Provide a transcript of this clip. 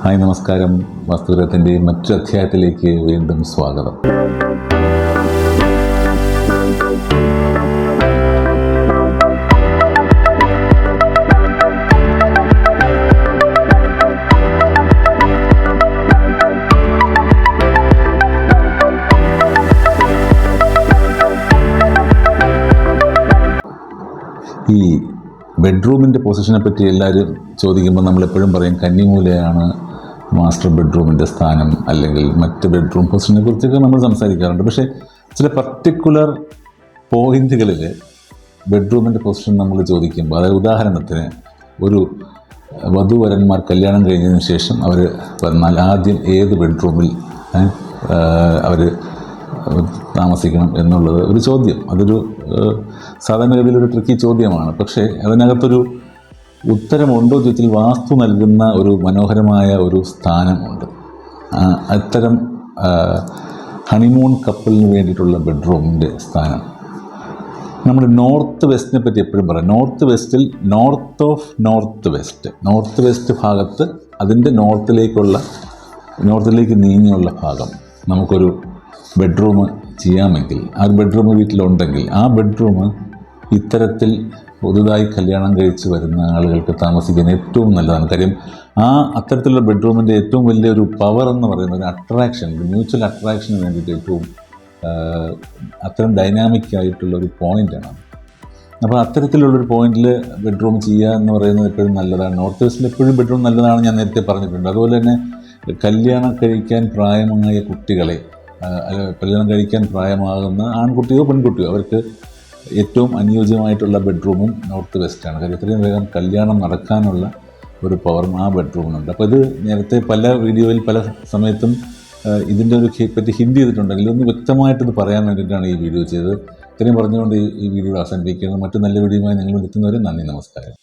Hi നമസ്കാരം. വാസ്തുവിദ്യത്തിൻ്റെ മറ്റൊരു അധ്യായത്തിലേക്ക് വീണ്ടും സ്വാഗതം. ഈ ബെഡ്റൂമിൻ്റെ പൊസിഷനെ പറ്റി എല്ലാവരും ചോദിക്കുമ്പോൾ നമ്മളെപ്പോഴും പറയും കന്നിമൂലയാണ് മാസ്റ്റർ ബെഡ്റൂമിൻ്റെ സ്ഥാനം, അല്ലെങ്കിൽ മറ്റ് ബെഡ്റൂം പൊസിഷനെ കുറിച്ചൊക്കെ നമ്മൾ സംസാരിക്കാറുണ്ട്. പക്ഷേ ചില പർട്ടിക്കുലർ പോയിന്റുകളിൽ ബെഡ്റൂമിൻ്റെ പൊസിഷൻ നമ്മൾ ചോദിക്കുമ്പോൾ, അതായത് ഉദാഹരണത്തിന് ഒരു വധുവരന്മാർ കല്യാണം കഴിഞ്ഞതിന് ശേഷം അവർ വന്നാൽ ആദ്യം ഏത് ബെഡ്റൂമിൽ അവർ താമസിക്കണം എന്നുള്ളത് ഒരു ചോദ്യം. അതൊരു സാധാരണഗതിയിലൊരു ട്രിക്കി ചോദ്യമാണ്. പക്ഷേ അതിനകത്തൊരു ഉത്തരമുണ്ടോ ചോദിച്ചാൽ വാസ്തു നൽകുന്ന ഒരു മനോഹരമായ ഒരു സ്ഥാനമുണ്ട്. അത്തരം ഹണിമൂൺ കപ്പിളിന് വേണ്ടിയിട്ടുള്ള ബെഡ്റൂമിൻ്റെ സ്ഥാനം നമ്മൾ നോർത്ത് വെസ്റ്റിനെ പറ്റി എപ്പോഴും പറയാം. നോർത്ത് വെസ്റ്റിൽ നോർത്ത് വെസ്റ്റ് ഭാഗത്ത് അതിൻ്റെ നോർത്തിലേക്ക് നീങ്ങിയുള്ള ഭാഗം നമുക്കൊരു ബെഡ്റൂം ചെയ്യാമെങ്കിൽ, ആ ഒരു ബെഡ്റൂം വീട്ടിലുണ്ടെങ്കിൽ, ആ ബെഡ്റൂം ഇത്തരത്തിൽ പുതുതായി കല്യാണം കഴിച്ച് വരുന്ന ആളുകൾക്ക് താമസിക്കാൻ ഏറ്റവും നല്ലതാണ്. കാര്യം അത്തരത്തിലുള്ള ബെഡ്റൂമിൻ്റെ ഏറ്റവും വലിയൊരു പവർ എന്ന് പറയുന്നത് ഒരു അട്രാക്ഷൻ, മ്യൂച്വൽ അട്രാക്ഷന് വേണ്ടിയിട്ട് ഏറ്റവും അത്തരം ഡൈനാമിക് ആയിട്ടുള്ളൊരു പോയിൻ്റാണ്. അപ്പോൾ അത്തരത്തിലുള്ളൊരു പോയിന്റിൽ ബെഡ്റൂം ചെയ്യുക എന്ന് പറയുന്നത് എപ്പോഴും നല്ലതാണ്. നോർത്ത് വെസ്റ്റിൽ എപ്പോഴും ബെഡ്റൂം നല്ലതാണ്, ഞാൻ നേരത്തെ പറഞ്ഞിട്ടുണ്ട്. അതുപോലെ തന്നെ കല്യാണം കഴിക്കാൻ പ്രായമായ കുട്ടികളെ, കല്യാണം കഴിക്കാൻ പ്രായമാകുന്ന ആൺകുട്ടിയോ പെൺകുട്ടിയോ അവർക്ക് ഏറ്റവും അനുയോജ്യമായിട്ടുള്ള ബെഡ്റൂമും നോർത്ത് വെസ്റ്റാണ്. കാര്യം എത്രയും വേഗം കല്യാണം നടക്കാനുള്ള ഒരു പവറും ആ ബെഡ്റൂമിനുണ്ട്. അപ്പോൾ ഇത് നേരത്തെ പല വീഡിയോയിൽ പല സമയത്തും ഇതിൻ്റെ ഒരു പറ്റി ഹിന്റ് ചെയ്തിട്ടുണ്ടെങ്കിൽ ഒന്ന് വ്യക്തമായിട്ടിത് പറയാൻ വേണ്ടിയിട്ടാണ് ഈ വീഡിയോ ചെയ്തത്. ഇത്രയും പറഞ്ഞുകൊണ്ട് ഈ വീഡിയോ അവസാനിപ്പിക്കുന്നത്. മറ്റു നല്ല വീഡിയോയുമായി നിങ്ങൾ എത്തുന്നവരെ നന്ദി, നമസ്കാരം.